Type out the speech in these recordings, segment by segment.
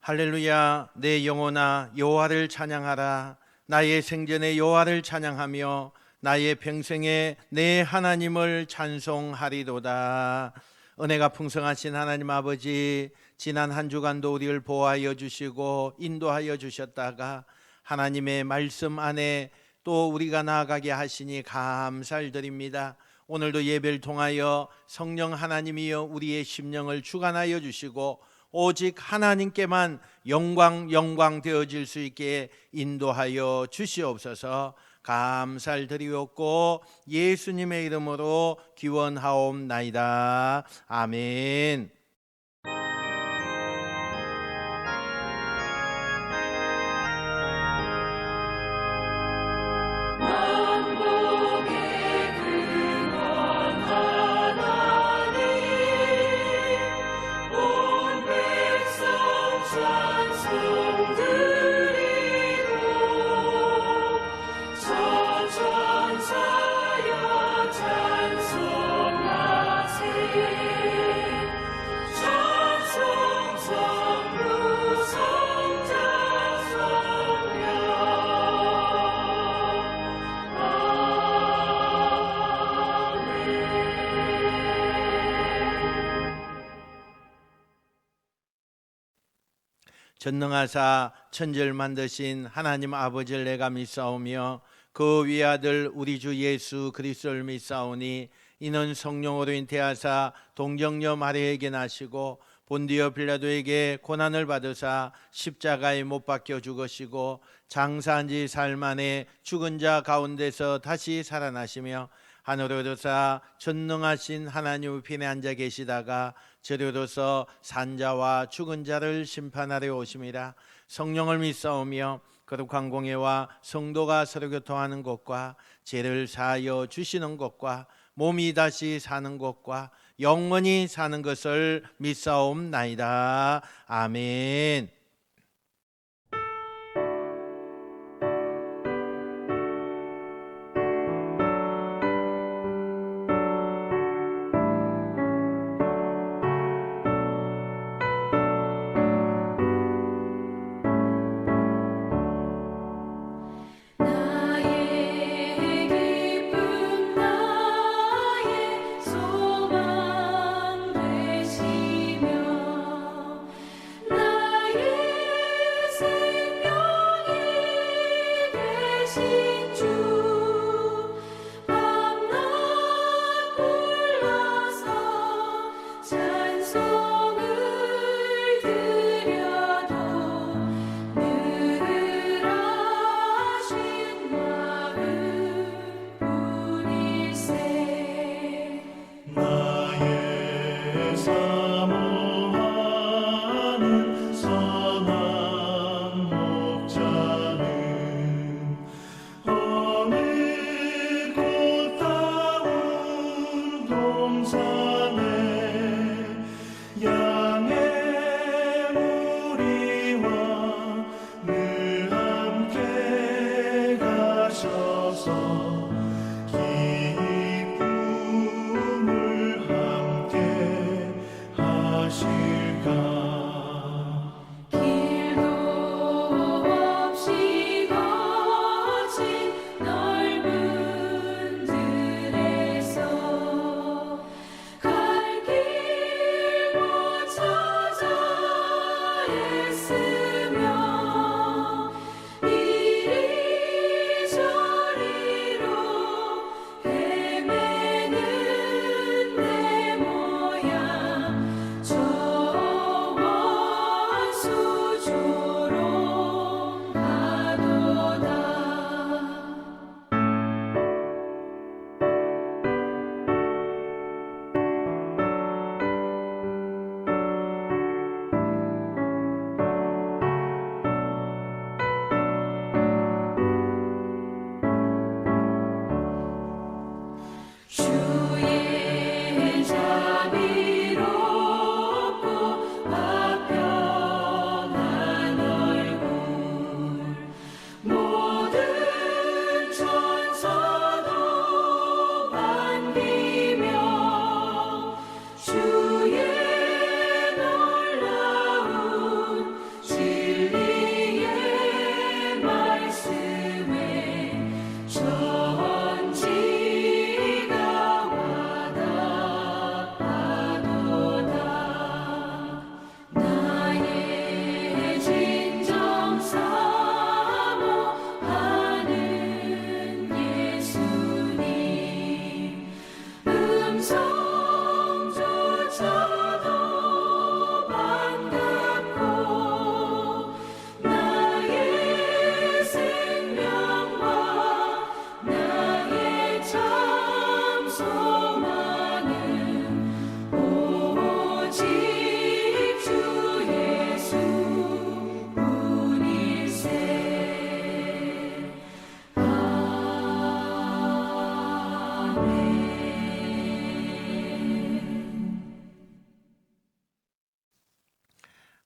할렐루야. 내 영혼아 여호와를 찬양하라. 나의 생전에 여호와를 찬양하며 나의 평생에 내 하나님을 찬송하리로다. 은혜가 풍성하신 하나님 아버지, 지난 한 주간도 우리를 보호하여 주시고 인도하여 주셨다가 하나님의 말씀 안에 또 우리가 나아가게 하시니 감사를 드립니다. 오늘도 예배를 통하여 성령 하나님이여 우리의 심령을 주관하여 주시고 오직 하나님께만 영광 되어질 수 있게 인도하여 주시옵소서. 감사를 드리옵고 예수님의 이름으로 기원하옵나이다. 아멘. 전능하사 천지를 만드신 하나님 아버지를 내가 믿사오며 그 위아들 우리 주 예수 그리스도를 믿사오니 이는 성령으로 잉태하사 동정녀 마리아에게 나시고 본디오 빌라도에게 고난을 받으사 십자가에 못 박혀 죽으시고 장사한 지 사흘 만에 죽은 자 가운데서 다시 살아나시며 하늘에 오르사 전능하신 하나님 우편에 앉아 계시다가 저리로서 산자와 죽은 자를 심판하려 오심이라. 성령을 믿사오며 거룩한 공예와 성도가 서로 교통하는 것과 죄를 사하여 주시는 것과 몸이 다시 사는 것과 영원히 사는 것을 믿사옵나이다. 아멘.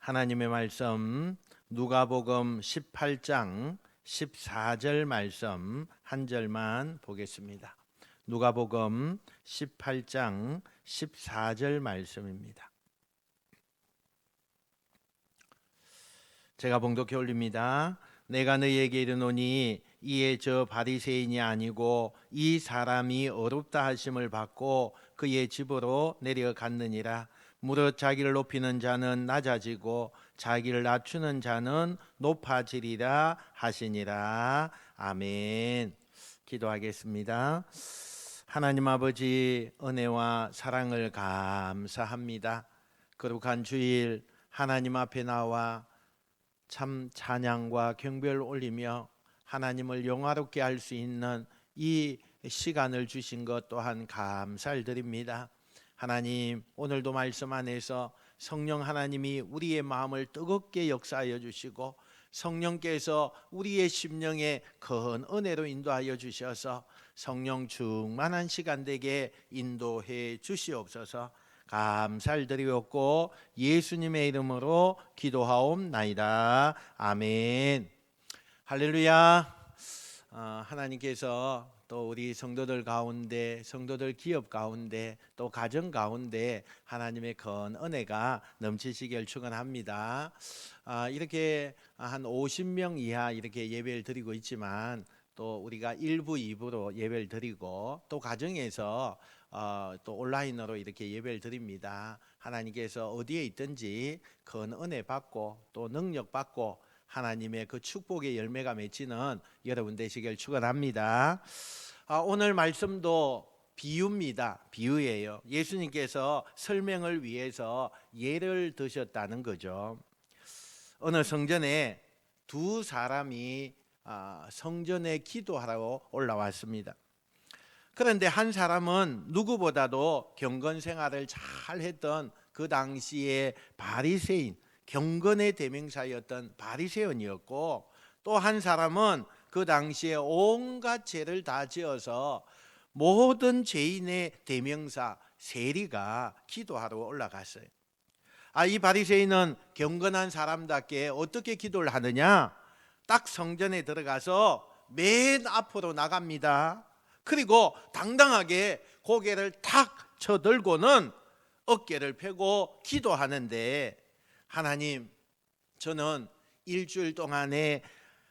하나님의 말씀 누가복음 18장 14절 말씀 한 절만 보겠습니다. 누가복음 18장 14절 말씀입니다. 제가 봉독해 올립니다. 내가 너희에게 이르노니 이에 저 바리새인이 아니고 이 사람이 어렵다 하심을 받고 그의 집으로 내려갔느니라. 무릇 자기를 높이는 자는 낮아지고 자기를 낮추는 자는 높아지리라 하시니라. 아멘. 기도하겠습니다. 하나님 아버지, 은혜와 사랑을 감사합니다. 거룩한 주일 하나님 앞에 나와 참 찬양과 경배를 올리며 하나님을 영화롭게 할 수 있는 이 시간을 주신 것 또한 감사를 드립니다. 하나님, 오늘도 말씀 안에서 성령 하나님이 우리의 마음을 뜨겁게 역사하여 주시고 성령께서 우리의 심령에 큰 은혜로 인도하여 주셔서 성령 충만한 시간 되게 인도해 주시옵소서. 감사를 드리옵고 예수님의 이름으로 기도하옵나이다. 아멘. 할렐루야. 하나님께서 또 우리 성도들 가운데, 성도들 기업 가운데, 또 가정 가운데 하나님의 큰 은혜가 넘치시길 축원합니다. 이렇게 한 50명 이하 이렇게 예배를 드리고 있지만 또 우리가 1부, 2부로 예배를 드리고 또 가정에서 또 온라인으로 이렇게 예배를 드립니다. 하나님께서 어디에 있든지 큰 은혜 받고 또 능력 받고 하나님의 그 축복의 열매가 맺히는 여러분 되시길 축원합니다. 오늘 말씀도 비유입니다. 비유예요. 예수님께서 설명을 위해서 예를 드셨다는 거죠. 어느 성전에 두 사람이 성전에 기도하러 올라왔습니다. 그런데 한 사람은 누구보다도 경건 생활을 잘 했던 그 당시에 바리새인, 경건의 대명사였던 바리새인이었고, 또 한 사람은 그 당시에 온갖 죄를 다 지어서 모든 죄인의 대명사 세리가 기도하러 올라갔어요. 이 바리새인은 경건한 사람답게 어떻게 기도를 하느냐? 딱 성전에 들어가서 맨 앞으로 나갑니다. 그리고 당당하게 고개를 탁 쳐들고는 어깨를 펴고 기도하는데, 하나님, 저는 일주일 동안에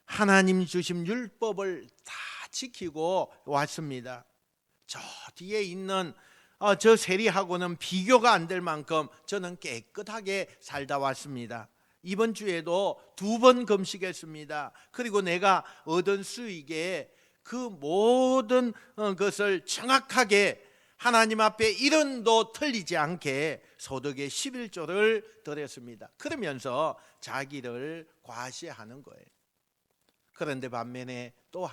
하나님 주신 율법을 다 지키고 왔습니다. 저 뒤에 있는 저 세리하고는 비교가 안 될 만큼 저는 깨끗하게 살다 왔습니다. 이번 주에도 2번 금식했습니다. 그리고 내가 얻은 수익에 그 모든 것을 정확하게 하나님 앞에 1원도 틀리지 않게 소득의 11조를 드렸습니다. 그러면서 자기를 과시하는 거예요. 그런데 반면에 또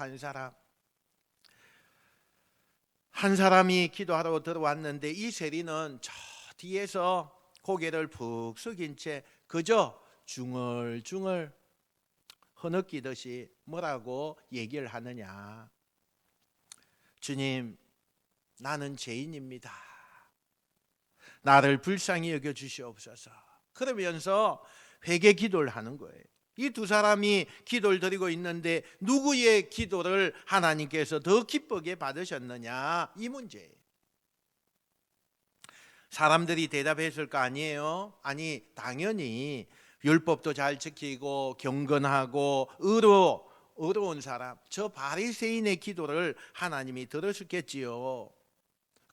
한 사람이 기도하러 들어왔는데 이 세리는 저 뒤에서 고개를 푹 숙인 채 그저 중얼중얼 흐느끼듯이 뭐라고 얘기를 하느냐? 주님, 나는 죄인입니다. 나를 불쌍히 여겨 주시옵소서. 그러면서 회개 기도를 하는 거예요. 이 두 사람이 기도를 드리고 있는데 누구의 기도를 하나님께서 더 기쁘게 받으셨느냐? 이 문제예요. 사람들이 대답했을 거 아니에요? 아니, 당연히 율법도 잘 지키고 경건하고 의로운 사람, 저 바리새인의 기도를 하나님이 들으셨겠지요.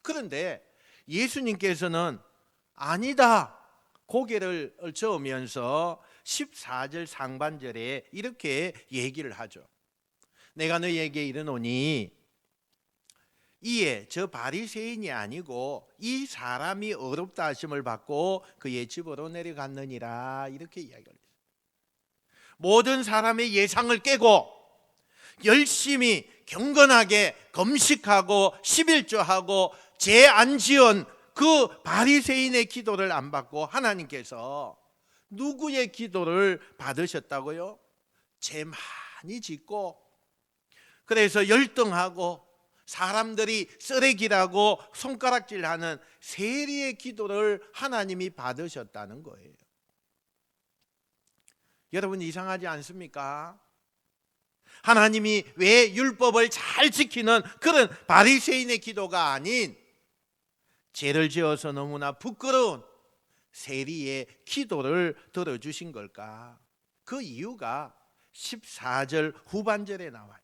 그런데 예수님께서는 아니다, 고개를 저으면서 14절 상반절에 이렇게 얘기를 하죠. 내가 너희에게 이르노니 이에 저 바리새인이 아니고 이 사람이 어렵다 하심을 받고 그의 집으로 내려갔느니라, 이렇게 이야기를 했어요. 모든 사람의 예상을 깨고 열심히 경건하게 금식하고 11조하고 죄 안 지은 그 바리새인의 기도를 안 받고 하나님께서 누구의 기도를 받으셨다고요? 죄 많이 짓고 그래서 열등하고 사람들이 쓰레기라고 손가락질하는 세리의 기도를 하나님이 받으셨다는 거예요. 여러분 이상하지 않습니까? 하나님이 왜 율법을 잘 지키는 그런 바리새인의 기도가 아닌 죄를 지어서 너무나 부끄러운 세리의 기도를 들어주신 걸까? 그 이유가 14절 후반절에 나와요.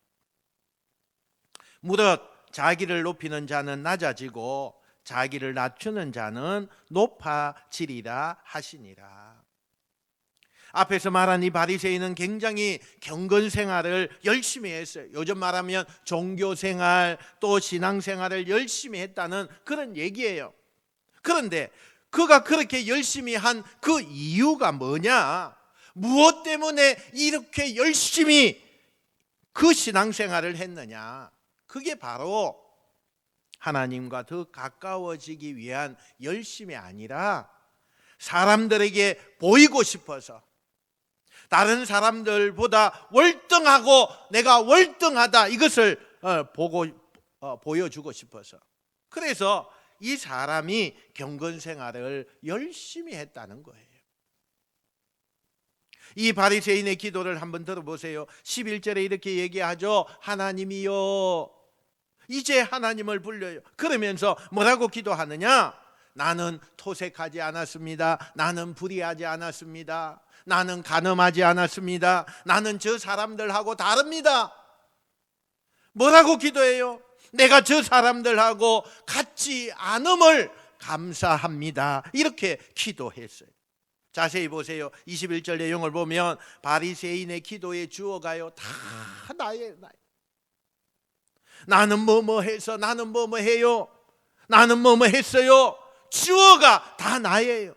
무릇 자기를 높이는 자는 낮아지고 자기를 낮추는 자는 높아지리라 하시니라. 앞에서 말한 이 바리새인은 굉장히 경건 생활을 열심히 했어요. 요즘 말하면 종교 생활 또 신앙 생활을 열심히 했다는 그런 얘기예요. 그런데 그가 그렇게 열심히 한 그 이유가 뭐냐? 무엇 때문에 이렇게 열심히 그 신앙 생활을 했느냐? 그게 바로 하나님과 더 가까워지기 위한 열심이 아니라 사람들에게 보이고 싶어서, 다른 사람들보다 월등하고 내가 월등하다 이것을 보여주고 싶어서, 그래서 이 사람이 경건 생활을 열심히 했다는 거예요. 이 바리새인의 기도를 한번 들어보세요. 11절에 이렇게 얘기하죠. 하나님이요, 이제 하나님을 불러요. 그러면서 뭐라고 기도하느냐? 나는 토색하지 않았습니다. 나는 불의하지 않았습니다. 나는 간음하지 않았습니다. 나는 저 사람들하고 다릅니다. 뭐라고 기도해요? 내가 저 사람들하고 같지 않음을 감사합니다. 이렇게 기도했어요. 자세히 보세요. 21절 내용을 보면 바리새인의 기도의 주어가요, 다 나예요. 나는 뭐뭐 해서, 나는 뭐뭐 해요, 나는 뭐뭐 했어요. 주어가 다 나예요.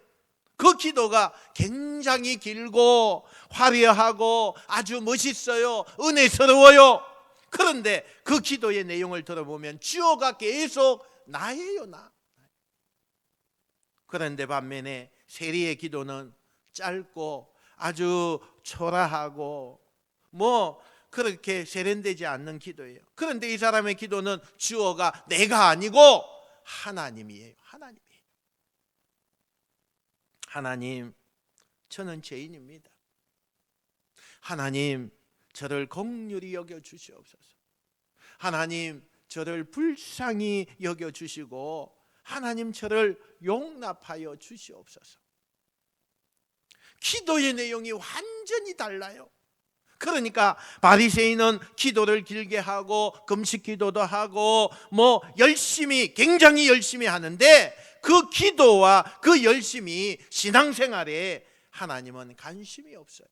그 기도가 굉장히 길고 화려하고 아주 멋있어요. 은혜스러워요. 그런데 그 기도의 내용을 들어보면 주어가 계속 나예요, 나. 그런데 반면에 세리의 기도는 짧고 아주 초라하고 그렇게 세련되지 않는 기도예요. 그런데 이 사람의 기도는 주어가 내가 아니고 하나님이에요. 하나님, 저는 죄인입니다. 하나님, 저를 긍휼히 여겨 주시옵소서. 하나님, 저를 불쌍히 여겨 주시고 하나님, 저를 용납하여 주시옵소서. 기도의 내용이 완전히 달라요. 그러니까 바리새인은 기도를 길게 하고 금식 기도도 하고 열심히, 굉장히 열심히 하는데 그 기도와 그 열심히 신앙생활에 하나님은 관심이 없어요.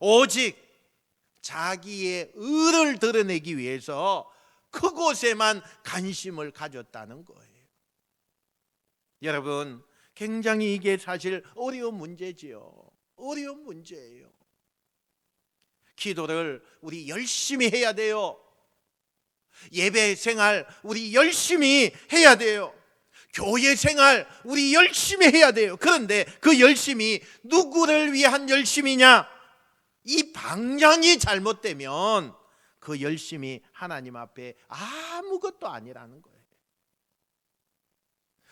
오직 자기의 의를 드러내기 위해서 그곳에만 관심을 가졌다는 거예요. 여러분, 굉장히 이게 사실 어려운 문제지요. 어려운 문제예요. 기도를 우리 열심히 해야 돼요. 예배 생활 우리 열심히 해야 돼요. 교회 생활 우리 열심히 해야 돼요. 그런데 그 열심이 누구를 위한 열심이냐? 이 방향이 잘못되면 그 열심이 하나님 앞에 아무것도 아니라는 거예요.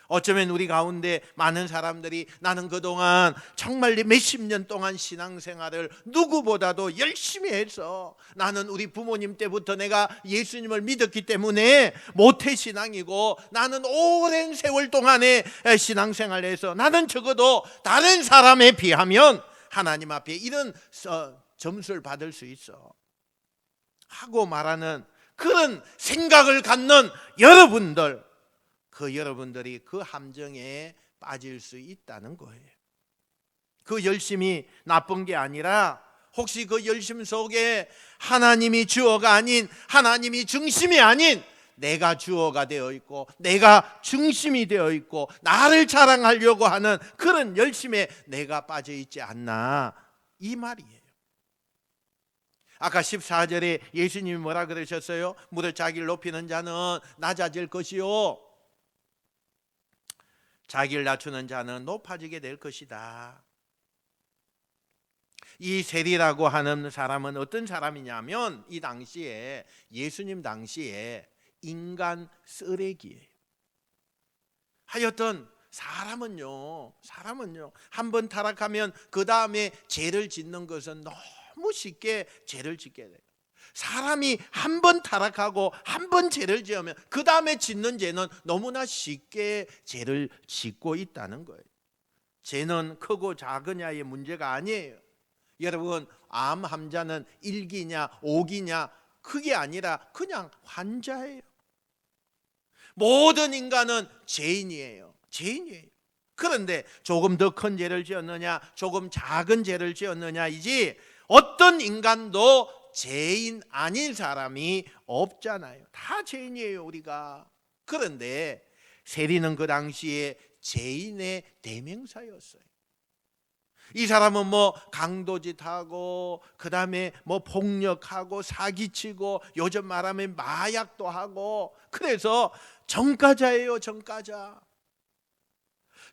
어쩌면 우리 가운데 많은 사람들이 나는 그동안 정말 몇십 년 동안 신앙생활을 누구보다도 열심히 해서, 나는 우리 부모님 때부터 내가 예수님을 믿었기 때문에 모태신앙이고, 나는 오랜 세월 동안에 신앙생활에서 나는 적어도 다른 사람에 비하면 하나님 앞에 이런 점수를 받을 수 있어 하고 말하는 그런 생각을 갖는 여러분들, 그 여러분들이 그 함정에 빠질 수 있다는 거예요. 그 열심이 나쁜 게 아니라 혹시 그 열심 속에 하나님이 주어가 아닌, 하나님이 중심이 아닌 내가 주어가 되어 있고 내가 중심이 되어 있고 나를 자랑하려고 하는 그런 열심에 내가 빠져 있지 않나, 이 말이에요. 아까 14절에 예수님이 뭐라 그러셨어요? 무릇 자기를 높이는 자는 낮아질 것이요, 자기를 낮추는 자는 높아지게 될 것이다. 이 세리라고 하는 사람은 어떤 사람이냐면, 이 당시에, 예수님 당시에 인간 쓰레기예요. 하여튼 사람은요 한 번 타락하면 그 다음에 죄를 짓는 것은 너무 쉽게 죄를 짓게 돼요. 사람이 한 번 타락하고 한 번 죄를 지으면 그 다음에 짓는 죄는 너무나 쉽게 죄를 짓고 있다는 거예요. 죄는 크고 작으냐의 문제가 아니에요. 여러분, 암 환자는 1기냐 5기냐 그게 아니라 그냥 환자예요. 모든 인간은 죄인이에요. 그런데 조금 더 큰 죄를 지었느냐 조금 작은 죄를 지었느냐이지 어떤 인간도 죄인 아닌 사람이 없잖아요. 다 죄인이에요, 우리가. 그런데 세리는 그 당시에 죄인의 대명사였어요. 이 사람은 뭐 강도짓하고 그 다음에 뭐 폭력하고 사기치고 요즘 말하면 마약도 하고, 그래서 전과자예요. 전과자.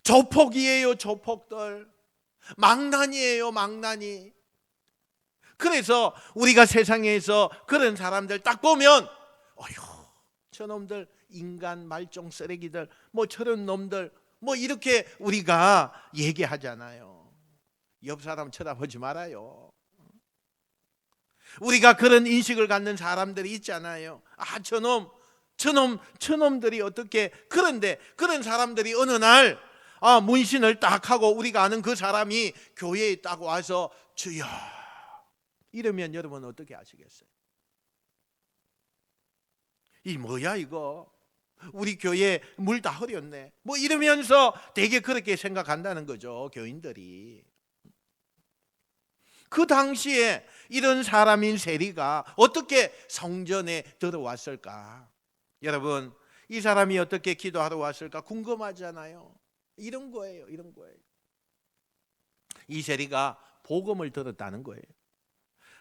조폭이에요. 조폭들. 망나니예요. 망나니. 그래서 우리가 세상에서 그런 사람들 딱 보면 어휴, 저놈들 인간 말종 쓰레기들, 뭐 저런 놈들, 뭐 이렇게 우리가 얘기하잖아요. 옆 사람 쳐다보지 말아요. 우리가 그런 인식을 갖는 사람들이 있잖아요. 아, 저놈들이 어떻게. 그런데 그런 사람들이 어느 날 문신을 딱 하고 우리가 아는 그 사람이 교회에 딱 와서 주여 이러면 여러분 어떻게 하시겠어요? 이 뭐야 이거, 우리 교회 물 다 흐렸네, 뭐 이러면서 되게 그렇게 생각한다는 거죠, 교인들이. 그 당시에 이런 사람인 세리가 어떻게 성전에 들어왔을까? 여러분, 이 사람이 어떻게 기도하러 왔을까 궁금하잖아요. 이런 거예요. 이 세리가 복음을 들었다는 거예요.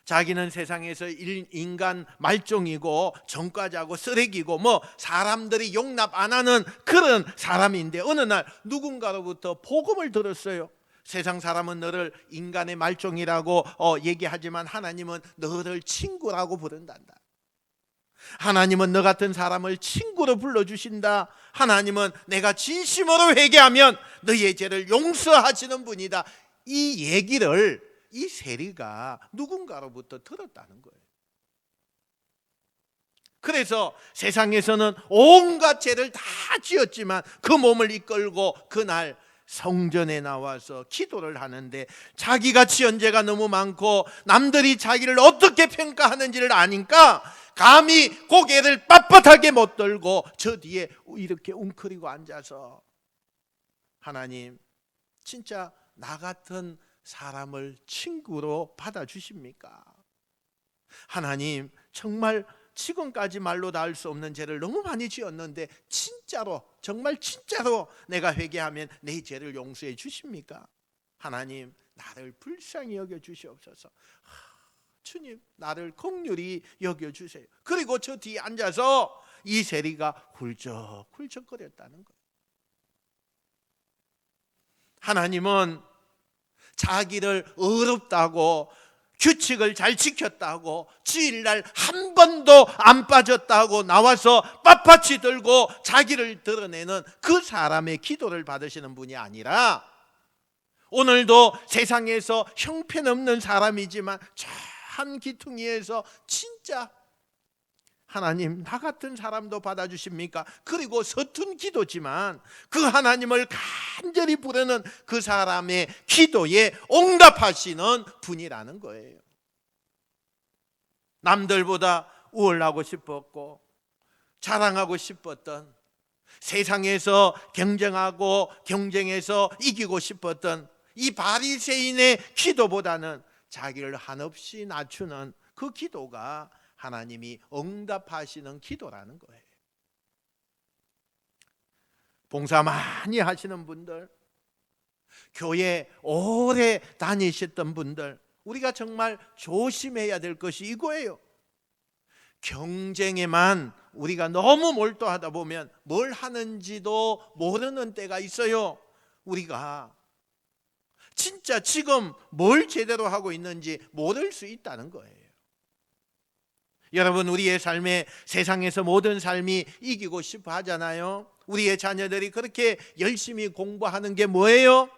자기는 세상에서 인간 말종이고 전과자고 쓰레기고 뭐 사람들이 용납 안 하는 그런 사람인데 어느 날 누군가로부터 복음을 들었어요. 세상 사람은 너를 인간의 말종이라고 얘기하지만 하나님은 너를 친구라고 부른단다. 하나님은 너 같은 사람을 친구로 불러주신다. 하나님은 내가 진심으로 회개하면 너의 죄를 용서하시는 분이다. 이 얘기를 이 세리가 누군가로부터 들었다는 거예요. 그래서 세상에서는 온갖 죄를 다 지었지만 그 몸을 이끌고 그날 성전에 나와서 기도를 하는데 자기가 지은 죄가 너무 많고 남들이 자기를 어떻게 평가하는지를 아니까 감히 고개를 빳빳하게 못 들고 저 뒤에 이렇게 웅크리고 앉아서 하나님, 진짜 나 같은 사람을 친구로 받아주십니까? 하나님, 정말 지금까지 말로 다 할 수 없는 죄를 너무 많이 지었는데 진짜로 정말 진짜로 내가 회개하면 내 죄를 용서해 주십니까? 하나님, 나를 불쌍히 여겨 주시옵소서. 주님, 나를 긍휼히 여겨 주세요. 그리고 저 뒤에 앉아서 이 세리가 훌쩍훌쩍거렸다는 거예요. 하나님은 자기를 어렵다고 규칙을 잘 지켰다고 주일날 한 번도 안 빠졌다고 나와서 빳빳이 들고 자기를 드러내는 그 사람의 기도를 받으시는 분이 아니라 오늘도 세상에서 형편없는 사람이지만 저 한 기퉁이에서 진짜 하나님, 나 같은 사람도 받아주십니까? 그리고 서툰 기도지만 그 하나님을 간절히 부르는 그 사람의 기도에 응답하시는 분이라는 거예요. 남들보다 우월하고 싶었고 자랑하고 싶었던, 세상에서 경쟁하고 경쟁해서 이기고 싶었던 이 바리새인의 기도보다는 자기를 한없이 낮추는 그 기도가 하나님이 응답하시는 기도라는 거예요. 봉사 많이 하시는 분들, 교회 오래 다니셨던 분들, 우리가 정말 조심해야 될 것이 이거예요. 경쟁에만 우리가 너무 몰두하다 보면 뭘 하는지도 모르는 때가 있어요. 우리가 진짜 지금 뭘 제대로 하고 있는지 모를 수 있다는 거예요. 여러분, 우리의 삶에 세상에서 모든 삶이 이기고 싶어 하잖아요. 우리의 자녀들이 그렇게 열심히 공부하는 게 뭐예요?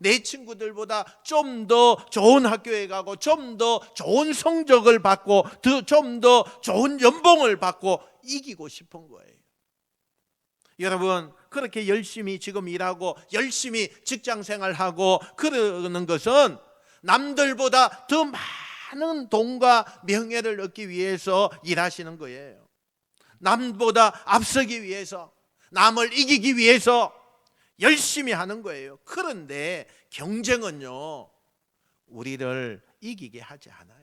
내 친구들보다 좀 더 좋은 학교에 가고 좀 더 좋은 성적을 받고 좀 더 좋은 연봉을 받고 이기고 싶은 거예요. 여러분, 그렇게 열심히 지금 일하고 열심히 직장 생활하고 그러는 것은 남들보다 더 많은 돈과 명예를 얻기 위해서 일하시는 거예요. 남보다 앞서기 위해서, 남을 이기기 위해서 열심히 하는 거예요. 그런데 경쟁은요, 우리를 이기게 하지 않아요.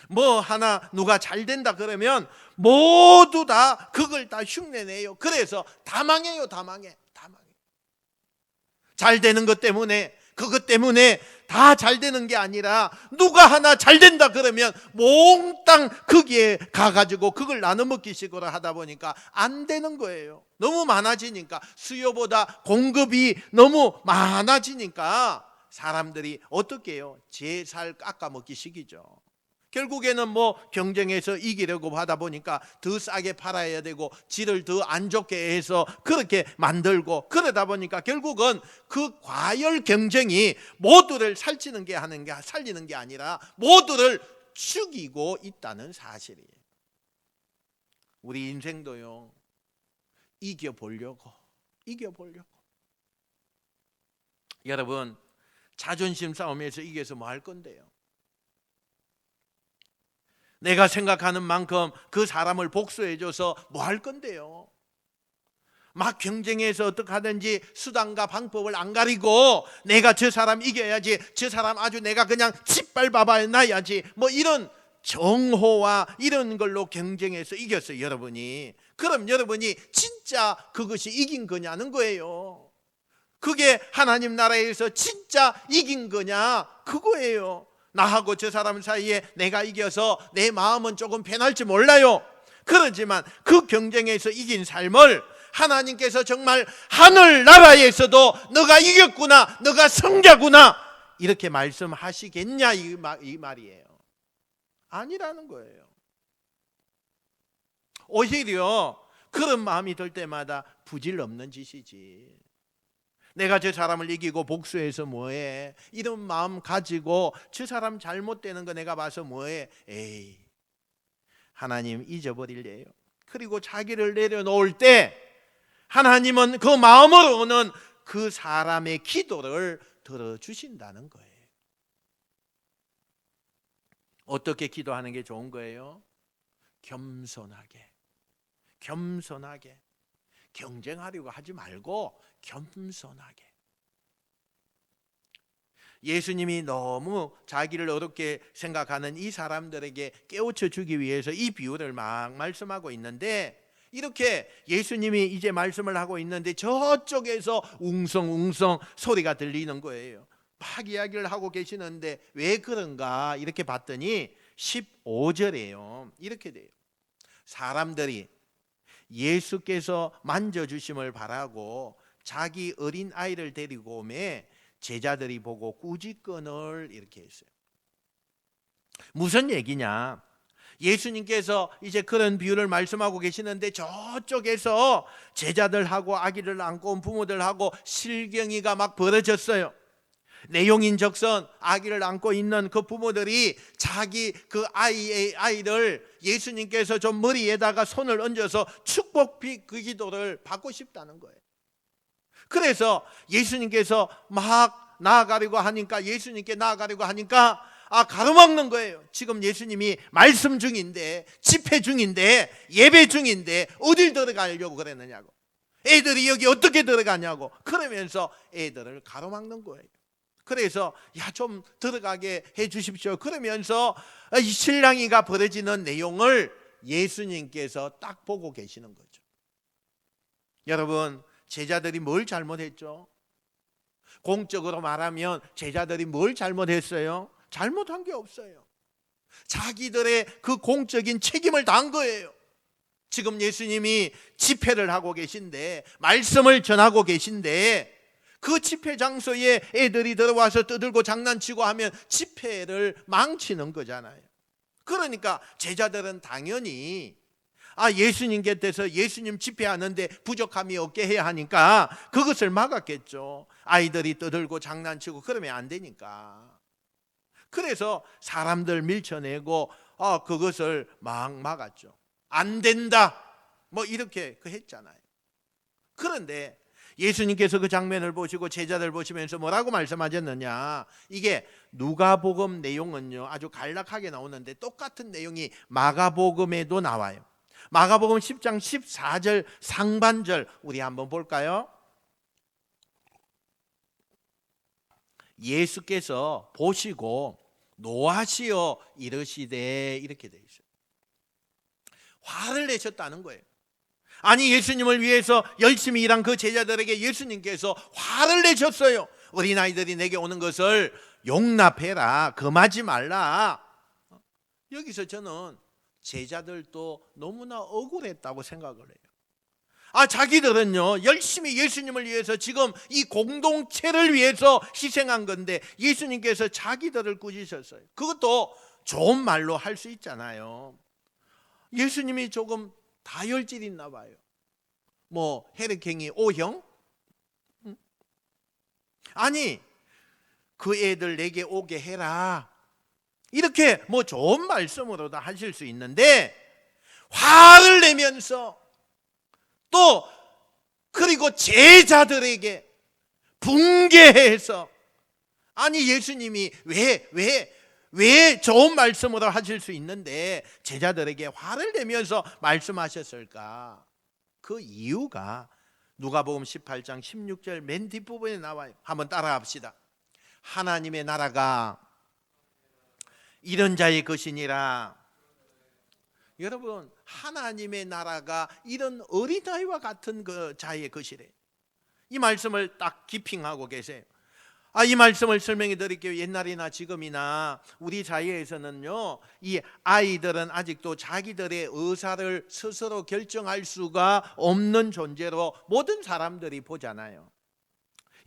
뭐 하나 누가 잘 된다 그러면 모두 다 그걸 다 흉내내요. 그래서 다 망해요. 다 망해. 잘 되는 것 때문에, 그것 때문에 다 잘 되는 게 아니라 누가 하나 잘 된다 그러면 몽땅 거기에 가가지고 그걸 나눠 먹기 식으로 하다 보니까 안 되는 거예요. 너무 많아지니까, 수요보다 공급이 너무 많아지니까 사람들이 어떻게 해요? 제 살 깎아 먹기 식이죠. 결국에는 뭐 경쟁해서 이기려고 하다 보니까 더 싸게 팔아야 되고 질을 더 안 좋게 해서 그렇게 만들고, 그러다 보니까 결국은 그 과열 경쟁이 모두를 살리는 게 아니라 모두를 죽이고 있다는 사실이에요. 우리 인생도요, 이겨보려고. 여러분, 자존심 싸움에서 이겨서 뭐 할 건데요? 내가 생각하는 만큼 그 사람을 복수해줘서 뭐 할 건데요? 막 경쟁해서 어떻게 하든지 수단과 방법을 안 가리고 내가 저 사람 이겨야지, 저 사람 아주 내가 그냥 짓밟아 놔야지, 뭐 이런 정호와 이런 걸로 경쟁해서 이겼어요, 여러분이. 그럼 여러분이 진짜 그것이 이긴 거냐는 거예요. 그게 하나님 나라에서 진짜 이긴 거냐, 그거예요. 나하고 저 사람 사이에 내가 이겨서 내 마음은 조금 편할지 몰라요. 그렇지만 그 경쟁에서 이긴 삶을 하나님께서 정말 하늘나라에서도 너가 이겼구나, 너가 성자구나, 이렇게 말씀하시겠냐, 이 말이에요. 아니라는 거예요. 오히려 그런 마음이 들 때마다 부질없는 짓이지. 내가 저 사람을 이기고 복수해서 뭐해? 이런 마음 가지고 저 사람 잘못되는 거 내가 봐서 뭐해? 에이, 하나님 잊어버릴래요. 그리고 자기를 내려놓을 때 하나님은 그 마음으로는 그 사람의 기도를 들어주신다는 거예요. 어떻게 기도하는 게 좋은 거예요? 겸손하게. 경쟁하려고 하지 말고 겸손하게. 예수님이 너무 자기를 어렵게 생각하는 이 사람들에게 깨우쳐 주기 위해서 이 비유를 막 말씀하고 있는데, 이렇게 예수님이 이제 말씀을 하고 있는데 저쪽에서 웅성웅성 소리가 들리는 거예요. 막 이야기를 하고 계시는데 왜 그런가 이렇게 봤더니 15절이에요. 이렇게 돼요. 사람들이 예수께서 만져주심을 바라고 자기 어린 아이를 데리고 오매 제자들이 보고 꾸짖건을 이렇게 했어요. 무슨 얘기냐? 예수님께서 이제 그런 비유를 말씀하고 계시는데 저쪽에서 제자들하고 아기를 안고 온 부모들하고 실경이가 막 벌어졌어요. 내용인즉슨 아기를 안고 있는 그 부모들이 자기 그 아이를 예수님께서 좀 머리에다가 손을 얹어서 축복 그 기도를 받고 싶다는 거예요. 그래서 예수님께서 막 나아가려고 하니까 가로막는 거예요. 지금 예수님이 말씀 중인데, 집회 중인데, 예배 중인데 어딜 들어가려고 그랬느냐고, 애들이 여기 어떻게 들어가냐고 그러면서 애들을 가로막는 거예요. 그래서 좀 들어가게 해 주십시오 그러면서 이 실랑이가 벌어지는 내용을 예수님께서 딱 보고 계시는 거죠. 여러분, 제자들이 뭘 잘못했죠? 공적으로 말하면 제자들이 뭘 잘못했어요? 잘못한 게 없어요. 자기들의 그 공적인 책임을 다한 거예요. 지금 예수님이 집회를 하고 계신데, 말씀을 전하고 계신데, 그 집회 장소에 애들이 들어와서 떠들고 장난치고 하면 집회를 망치는 거잖아요. 그러니까 제자들은 당연히 예수님 곁에서 예수님 집회하는데 부족함이 없게 해야 하니까 그것을 막았겠죠. 아이들이 떠들고 장난치고 그러면 안 되니까. 그래서 사람들 밀쳐내고 그것을 막 막았죠. 안 된다 뭐 이렇게 했잖아요. 그런데 예수님께서 그 장면을 보시고 제자들 보시면서 뭐라고 말씀하셨느냐, 이게 누가복음 내용은요 아주 간략하게 나오는데 똑같은 내용이 마가복음에도 나와요. 마가복음 10장 14절 상반절 우리 한번 볼까요? 예수께서 보시고 노하시어 이르시되, 이렇게 되어 있어요. 화를 내셨다는 거예요. 아니, 예수님을 위해서 열심히 일한 그 제자들에게 예수님께서 화를 내셨어요. 어린아이들이 내게 오는 것을 용납해라, 금하지 말라. 여기서 저는 제자들도 너무나 억울했다고 생각을 해요. 자기들은요 열심히 예수님을 위해서 지금 이 공동체를 위해서 희생한 건데 예수님께서 자기들을 꾸짖으셨어요. 그것도 좋은 말로 할 수 있잖아요. 예수님이 조금 다혈질 있나 봐요. 뭐 혈액형이 O형? 아니, 그 애들 내게 오게 해라, 이렇게 뭐 좋은 말씀으로도 하실 수 있는데 화를 내면서 또 그리고 제자들에게 붕괴해서, 아니 예수님이 왜 좋은 말씀으로 하실 수 있는데 제자들에게 화를 내면서 말씀하셨을까? 그 이유가 누가복음 18장 16절 맨 뒷부분에 나와요. 한번 따라합시다. 하나님의 나라가 이런 자의 것이니라. 여러분, 하나님의 나라가 이런 어린아이와 같은 그 자의 것이래. 이 말씀을 딱 기핑하고 계세요. 이 말씀을 설명해 드릴게요. 옛날이나 지금이나 우리 사회에서는요 이 아이들은 아직도 자기들의 의사를 스스로 결정할 수가 없는 존재로 모든 사람들이 보잖아요.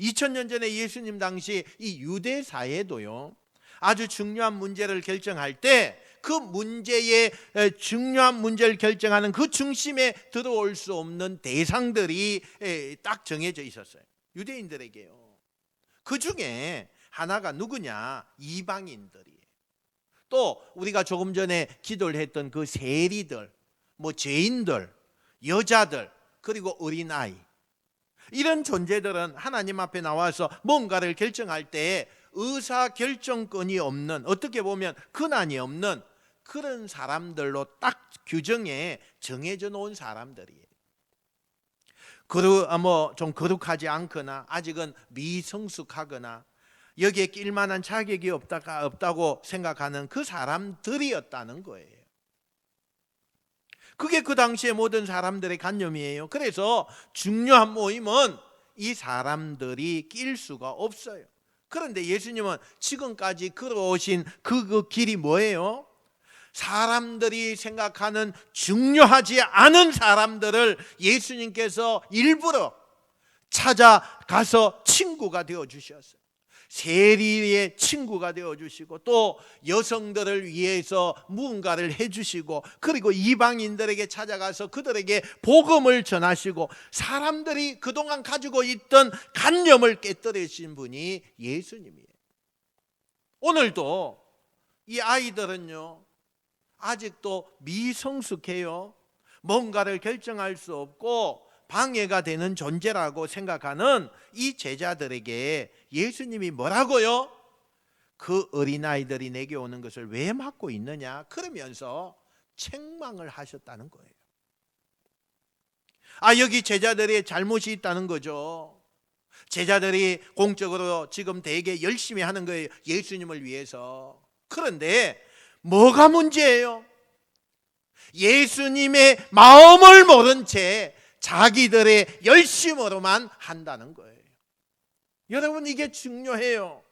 2000년 전에 예수님 당시 이 유대 사회도요 아주 중요한 문제를 결정할 때 그 문제의 중요한 문제를 결정하는 그 중심에 들어올 수 없는 대상들이 딱 정해져 있었어요. 유대인들에게요. 그 중에 하나가 누구냐? 이방인들이에요. 또 우리가 조금 전에 기도를 했던 그 세리들, 뭐 죄인들, 여자들, 그리고 어린아이, 이런 존재들은 하나님 앞에 나와서 뭔가를 결정할 때 의사결정권이 없는, 어떻게 보면 근한이 없는 그런 사람들로 딱 규정에 정해져 놓은 사람들이에요. 좀 거룩하지 않거나 아직은 미성숙하거나 여기에 낄 만한 자격이 없다고 생각하는 그 사람들이었다는 거예요. 그게 그 당시에 모든 사람들의 관념이에요. 그래서 중요한 모임은 이 사람들이 낄 수가 없어요. 그런데 예수님은 지금까지 걸어오신 그 길이 뭐예요? 사람들이 생각하는 중요하지 않은 사람들을 예수님께서 일부러 찾아가서 친구가 되어 주셨어요. 세리의 친구가 되어주시고 또 여성들을 위해서 무언가를 해주시고 그리고 이방인들에게 찾아가서 그들에게 복음을 전하시고 사람들이 그동안 가지고 있던 관념을 깨뜨리신 분이 예수님이에요. 오늘도 이 아이들은요 아직도 미성숙해요. 뭔가를 결정할 수 없고 방해가 되는 존재라고 생각하는 이 제자들에게 예수님이 뭐라고요? 그 어린아이들이 내게 오는 것을 왜 막고 있느냐? 그러면서 책망을 하셨다는 거예요. 여기 제자들의 잘못이 있다는 거죠. 제자들이 공적으로 지금 되게 열심히 하는 거예요. 예수님을 위해서. 그런데 뭐가 문제예요? 예수님의 마음을 모른 채 자기들의 열심으로만 한다는 거예요. 여러분, 이게 중요해요.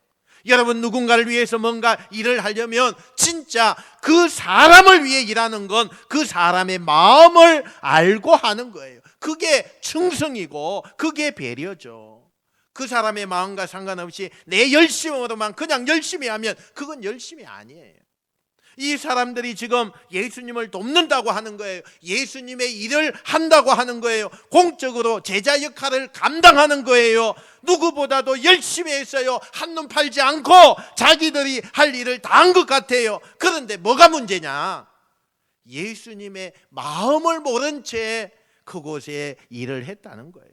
여러분, 누군가를 위해서 뭔가 일을 하려면 진짜 그 사람을 위해 일하는 건 그 사람의 마음을 알고 하는 거예요. 그게 충성이고 그게 배려죠. 그 사람의 마음과 상관없이 내 열심으로만 그냥 열심히 하면 그건 열심이 아니에요. 이 사람들이 지금 예수님을 돕는다고 하는 거예요. 예수님의 일을 한다고 하는 거예요. 공적으로 제자 역할을 감당하는 거예요. 누구보다도 열심히 했어요. 한눈 팔지 않고 자기들이 할 일을 다 한 것 같아요. 그런데 뭐가 문제냐? 예수님의 마음을 모른 채 그곳에 일을 했다는 거예요.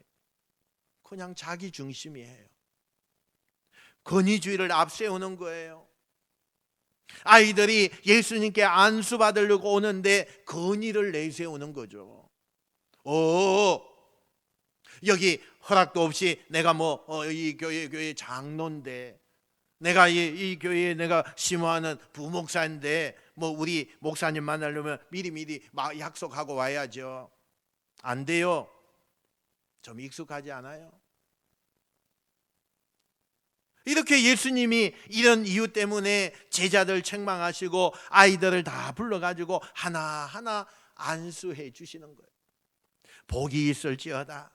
그냥 자기 중심이에요. 권위주의를 앞세우는 거예요. 아이들이 예수님께 안수 받으려고 오는데 권위를 내세우는 거죠. 여기 허락도 없이 내가 이 교회 장로인데, 내가 이 교회에 내가 심호하는 부목사인데 우리 목사님 만나려면 미리 막 약속하고 와야죠. 안 돼요. 좀 익숙하지 않아요? 이렇게 예수님이 이런 이유 때문에 제자들 책망하시고 아이들을 다 불러가지고 하나하나 안수해 주시는 거예요. 복이 있을지어다,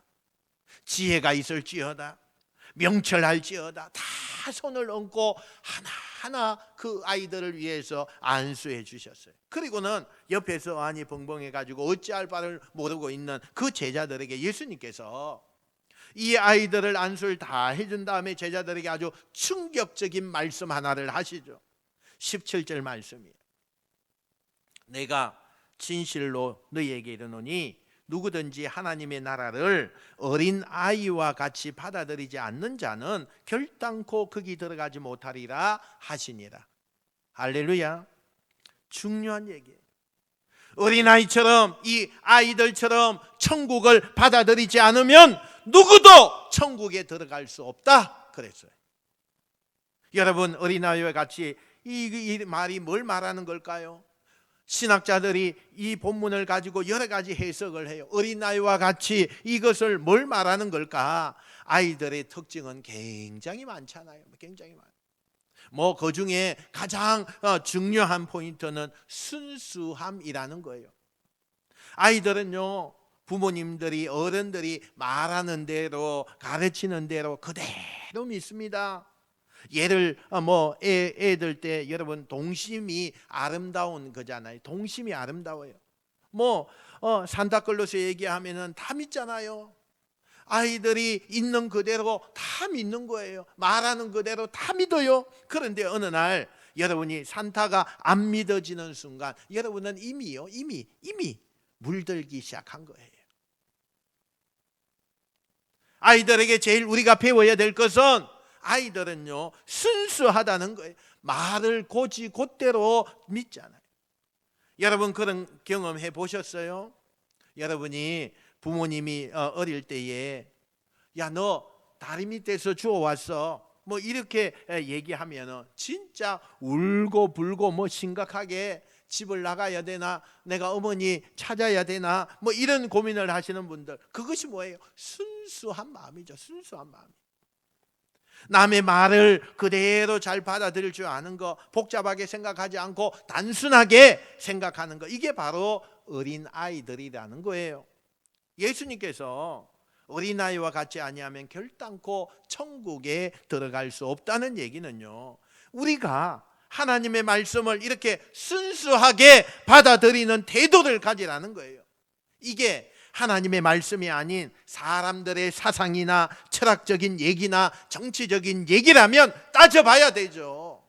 지혜가 있을지어다, 명철할지어다, 다 손을 얹고 하나하나 그 아이들을 위해서 안수해 주셨어요. 그리고는 옆에서 안이 벙벙해가지고 어찌할 바를 모르고 있는 그 제자들에게 예수님께서 이 아이들을 안수를 다 해준 다음에 제자들에게 아주 충격적인 말씀 하나를 하시죠. 17절 말씀이에요. 내가 진실로 너희에게 이르노니 누구든지 하나님의 나라를 어린 아이와 같이 받아들이지 않는 자는 결단코 거기 들어가지 못하리라 하시니라. 할렐루야. 중요한 얘기예요. 어린아이처럼, 이 아이들처럼 천국을 받아들이지 않으면 누구도 천국에 들어갈 수 없다 그랬어요. 여러분, 어린아이와 같이 이 말이 뭘 말하는 걸까요? 신학자들이 이 본문을 가지고 여러 가지 해석을 해요. 어린아이와 같이 이것을 뭘 말하는 걸까? 아이들의 특징은 굉장히 많잖아요. 굉장히 많아요. 그 중에 가장 중요한 포인트는 순수함이라는 거예요. 아이들은요, 부모님들이, 어른들이 말하는 대로, 가르치는 대로 그대로 믿습니다. 예를 애들 때 여러분 동심이 아름다운 거잖아요. 동심이 아름다워요. 산타클로스 얘기하면은 다 믿잖아요. 아이들이 있는 그대로 다 믿는 거예요. 말하는 그대로 다 믿어요. 그런데 어느 날 여러분이 산타가 안 믿어지는 순간 여러분은 이미 물들기 시작한 거예요. 아이들에게 제일 우리가 배워야 될 것은, 아이들은요 순수하다는 거예요. 말을 곧대로 믿잖아요. 여러분 그런 경험해 보셨어요? 여러분이 부모님이 어릴 때에 야 너 다리 밑에서 주워왔어 이렇게 얘기하면 진짜 울고 불고 심각하게 집을 나가야 되나, 내가 어머니 찾아야 되나 이런 고민을 하시는 분들, 그것이 뭐예요? 순수한 마음이죠. 순수한 마음. 남의 말을 그대로 잘 받아들일 줄 아는 거, 복잡하게 생각하지 않고 단순하게 생각하는 거, 이게 바로 어린 아이들이라는 거예요. 예수님께서 어린아이와 같지 아니하면 결단코 천국에 들어갈 수 없다는 얘기는요, 우리가 하나님의 말씀을 이렇게 순수하게 받아들이는 태도를 가지라는 거예요. 이게 하나님의 말씀이 아닌 사람들의 사상이나 철학적인 얘기나 정치적인 얘기라면 따져봐야 되죠.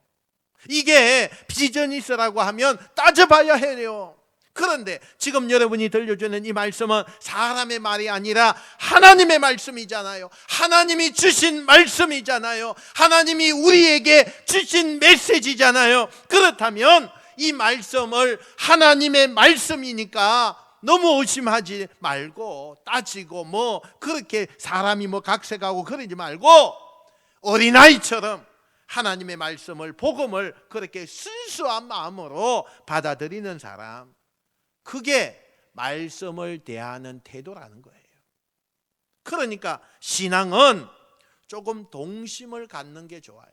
이게 비즈니스라고 하면 따져봐야 해요. 그런데 지금 여러분이 들려주는 이 말씀은 사람의 말이 아니라 하나님의 말씀이잖아요. 하나님이 주신 말씀이잖아요. 하나님이 우리에게 주신 메시지잖아요. 그렇다면 이 말씀을 하나님의 말씀이니까 너무 의심하지 말고, 따지고 그렇게 사람이 각색하고 그러지 말고, 어린아이처럼 하나님의 말씀을, 복음을 그렇게 순수한 마음으로 받아들이는 사람, 그게 말씀을 대하는 태도라는 거예요. 그러니까 신앙은 조금 동심을 갖는 게 좋아요.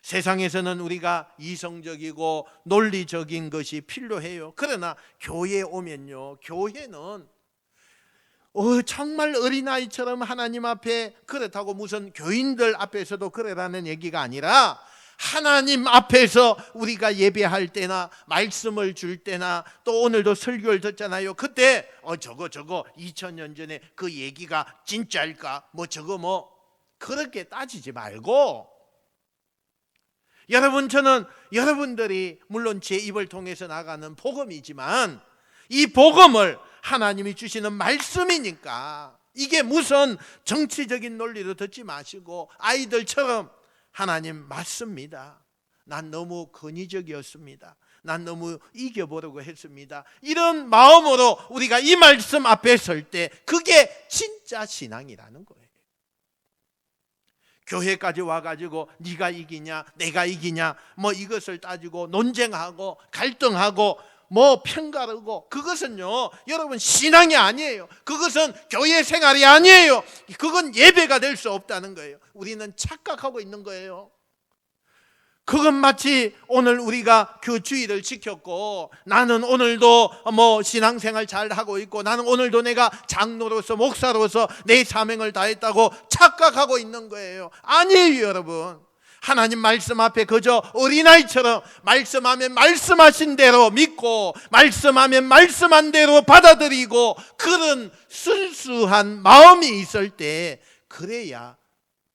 세상에서는 우리가 이성적이고 논리적인 것이 필요해요. 그러나 교회에 오면요, 교회는 정말 어린아이처럼 하나님 앞에, 그렇다고 무슨 교인들 앞에서도 그러라는 얘기가 아니라 하나님 앞에서 우리가 예배할 때나 말씀을 줄 때나 또 오늘도 설교를 듣잖아요. 그때 저거 2000년 전에 그 얘기가 진짜일까? 저거 그렇게 따지지 말고, 저는 여러분들이 물론 제 입을 통해서 나가는 복음이지만 이 복음을 하나님이 주시는 말씀이니까 이게 무슨 정치적인 논리로 듣지 마시고 아이들처럼 하나님 맞습니다, 난 너무 권위적이었습니다, 난 너무 이겨보려고 했습니다, 이런 마음으로 우리가 이 말씀 앞에 설 때 그게 진짜 신앙이라는 거예요. 교회까지 와가지고 네가 이기냐 내가 이기냐 이것을 따지고 논쟁하고 갈등하고 편가르고, 그것은요 여러분 신앙이 아니에요. 그것은 교회 생활이 아니에요. 그건 예배가 될 수 없다는 거예요. 우리는 착각하고 있는 거예요. 그건 마치 오늘 우리가 주일을 지켰고 나는 오늘도 신앙생활 잘 하고 있고 나는 오늘도 내가 장로로서 목사로서 내 사명을 다했다고 착각하고 있는 거예요. 아니에요 여러분. 하나님 말씀 앞에 그저 어린아이처럼 말씀하면 말씀하신 대로 믿고 말씀하면 말씀한 대로 받아들이고 그런 순수한 마음이 있을 때, 그래야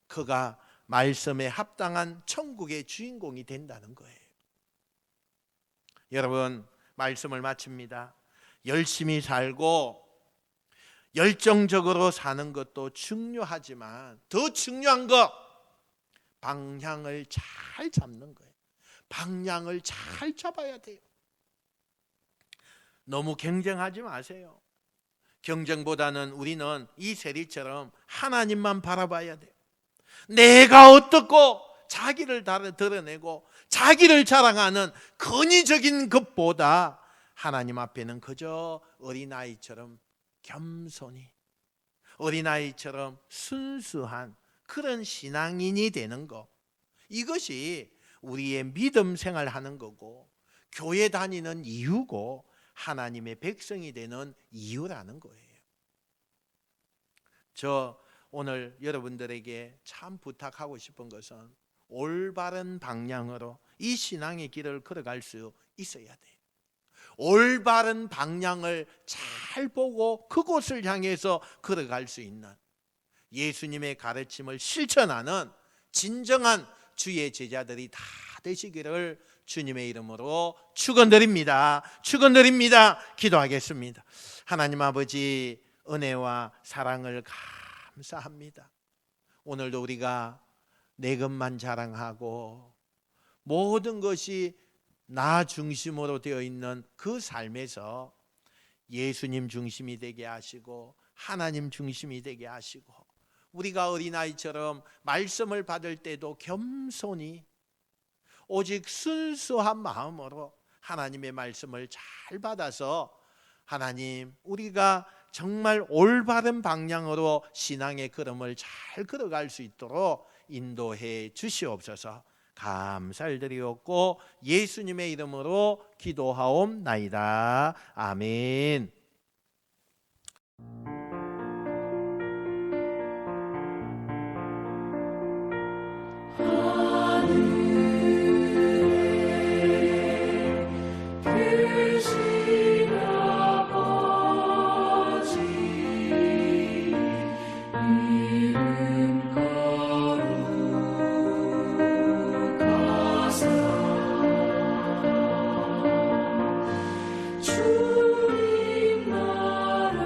그가 말씀에 합당한 천국의 주인공이 된다는 거예요. 여러분, 말씀을 마칩니다. 열심히 살고 열정적으로 사는 것도 중요하지만 더 중요한 것, 방향을 잘 잡는 거예요. 방향을 잘 잡아야 돼요. 너무 경쟁하지 마세요. 경쟁보다는 우리는 이 세리처럼 하나님만 바라봐야 돼요. 내가 어떻고 자기를 드러내고 자기를 자랑하는 권위적인 것보다 하나님 앞에는 그저 어린아이처럼 겸손히, 어린아이처럼 순수한 그런 신앙인이 되는 것, 이것이 우리의 믿음 생활하는 거고 교회 다니는 이유고 하나님의 백성이 되는 이유라는 거예요. 저 오늘 여러분들에게 참 부탁하고 싶은 것은 올바른 방향으로 이 신앙의 길을 걸어갈 수 있어야 돼요. 올바른 방향을 잘 보고 그곳을 향해서 걸어갈 수 있는, 예수님의 가르침을 실천하는 진정한 주의 제자들이 다 되시기를 주님의 이름으로 축원드립니다. 축원드립니다. 기도하겠습니다. 하나님 아버지, 은혜와 사랑을 감사합니다. 오늘도 우리가 내 것만 자랑하고 모든 것이 나 중심으로 되어 있는 그 삶에서 예수님 중심이 되게 하시고 하나님 중심이 되게 하시고, 우리가 어린아이처럼 말씀을 받을 때도 겸손히 오직 순수한 마음으로 하나님의 말씀을 잘 받아서 하나님, 우리가 정말 올바른 방향으로 신앙의 걸음을 잘 걸어갈 수 있도록 인도해 주시옵소서. 감사를 드리옵고 예수님의 이름으로 기도하옵나이다. 아멘. 주님 나라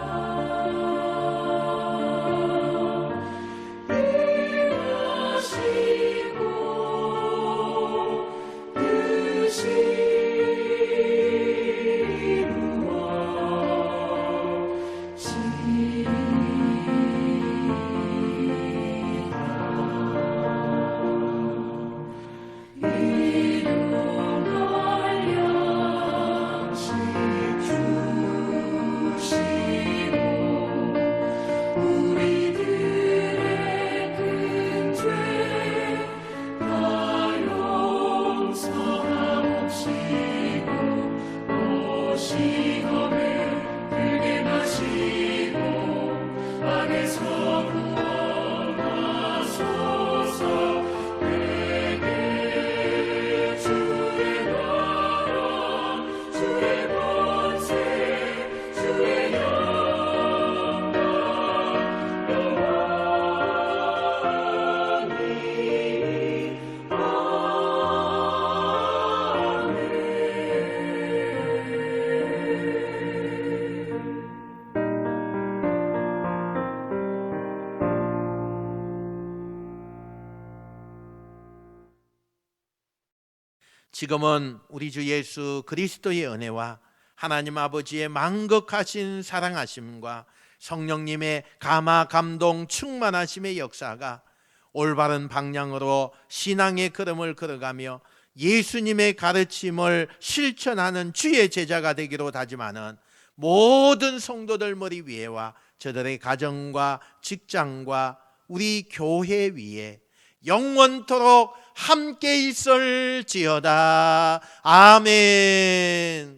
지금은 우리 주 예수 그리스도의 은혜와 하나님 아버지의 만극하신 사랑하심과 성령님의 감화 감동 충만하심의 역사가 올바른 방향으로 신앙의 걸음을 걸어가며 예수님의 가르침을 실천하는 주의 제자가 되기로 다짐하는 모든 성도들 머리 위에와 저들의 가정과 직장과 우리 교회 위에 영원토록 함께 있을지어다. 아멘.